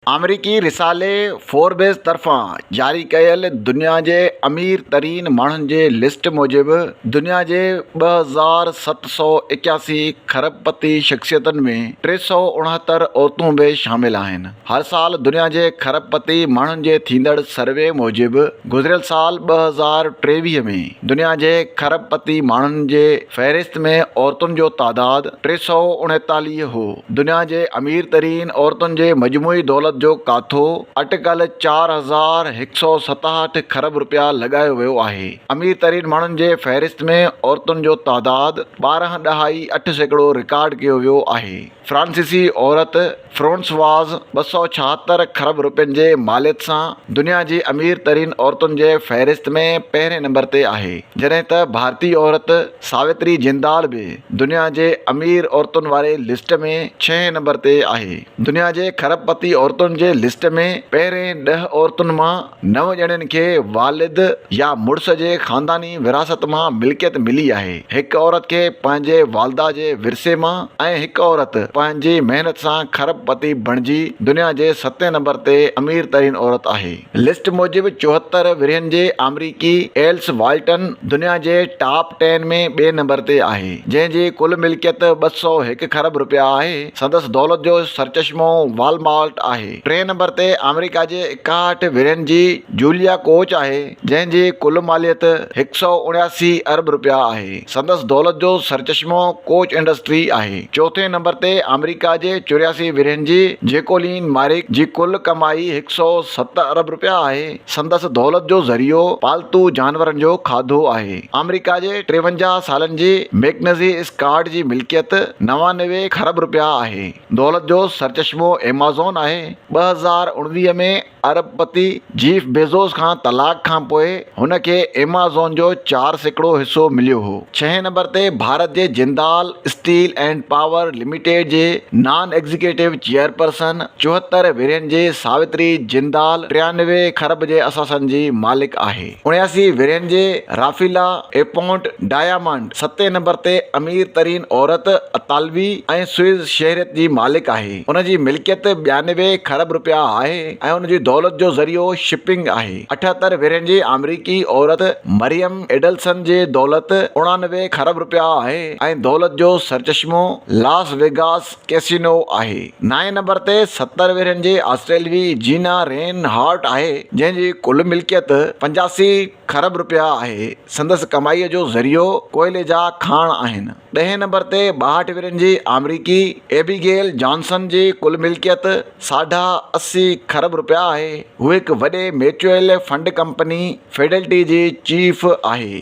अमरीकी रिसाले फोर्ब्स तरफ़ां जारी कयल दुनिया जे अमीर तरीन माण्हुनि जे लिस्ट मूजिबि दुनिया जे 2781 खरबपति शख़्सियतुनि में 369 औरतूं बि शामिल आहिनि। हर साल दुनिया जे खरबपति माण्हुनि जे थींदड़ सर्वे मूजिबि गुज़िरियल साल 2023 में दुनिया जे खरबपति माण्हुनि जे फ़हरिस्त में औरतुनि जो तादाद 339 हो। दुनिया जे अमीर तरीन औरतुनि जे मजमूई दौलत जो काथो अटकल 4167 खरब रुपया लॻायो वियो आहे। अमीर तरीन माण्हुनि जे फ़हरिस्त में औरतुनि जो तादाद 12.8% रिकॉर्ड कयो वियो आहे। फ्रांसीसी औरत फ्रांसवाज़ 276 खरब रुपयनि जे मालियत सां दुनिया जी अमीर तरीन औरतुनि जे फ़हरिस्त में पहिरें नंबर ते आहे, जॾहिं त भारतीय औरत सावित्री जिंदाल बि दुनिया जे अमीर औरतुनि वारे लिस्ट में 6 नंबर ते आहे। दुनिया जे खरबपति औरतुनि जे लिस्ट में पहिरें 10 औरतुनि मां 9 ॼणनि खे वालिद या मुड़ुस जे ख़ानदानी विरासत मां मिल्कियत मिली आहे। हिकु औरत खे पंहिंजे वालदा जे विरसे मां ऐं हिकु औरत पंहिंजी महिनत सां खरबपति बणिजी दुनिया जे 7 नंबर ते अमीर तरीन औरत आहे। लिस्ट मूजिबि 74 विरहनि जे अमरीकी एल्स वाल्टन दुनिया जे टॉप 10 में 2 नंबर ते आहे, जंहिंजी कुल मिल्कियत 201 खरब रुपया आहे। संदसि दौलत जो सरचश्मो वॉलमार्ट आहे। 3 नंबर ते अमेरिका जे 61 विरहनि जी जूलिया कोच आहे, जंहिंजी कुल मालियत 179 अरब रुपया आहे। संदसि दौलत जो सरचश्मो कोच इंडस्ट्री आहे। 4 नंबर ते अमेरिका जे 84 विरहनि जी जेकोलिन मारिक जी कुल कमाई 107 अरब रुपया आहे। संदसि दौलत जो ज़रियो पालतू जानवरनि जो खाधो आहे। अमेरिका जे 53 सालनि जी मैकनजी स्कॉट जी मिल्कियत 99 खरब रुपया आहे। दौलत जो सरचश्मो एमेज़ॉन आहे। 2019 में अरबपति जीफ बेज़ोस खां तलाक खां पोइ हुन खे एमेज़ॉन जो 4% हिसो मिलियो हो। 6 नंबर ते भारत जे Jindal steel and power limited जे नॉन एग्जीक्यूटिव चेयरपर्सन 74 विरहनि जे सावित्री जिंदाल 93 खरब जे असासन जी मालिक आहे। 79 विरहनि जे राफिला एपोंट डायमंड 7 नंबर ते अमीर तरीन औरत अतालवी ऐं स्विस शहरियत जी मालिक आहे। उन जी मिल्कियत 92 खरब रुपया आहे ऐं उन जी दौलत जो ज़रियो शिपिंग आहे। 78 विरहनि जी अमरीकी औरत मरियम एडल्सन जे दौलत 89 खरब रुपया आहे ऐं दौलत जो सरचश्मो लास वेगास कैसीनो आहे। 9 नंबर ते 70 विरहनि जे ऑस्ट्रेलियाई जीना रेन हार्ट आहे, जंहिंजी कुल मिल्कियत 85 खरब रुपया आहे। संदसि कमाईअ जो ज़रियो कोयले जा खाण आहिनि। 10 नंबर ते 62 विरहनि जी अमरीकी एबिगेल जॉनसन जी कुल मिल्कियत 80 खरब रुपया आहे। हू हिकु वॾे म्यूचुअल फंड कंपनी फिडेलिटी जी चीफ आहे।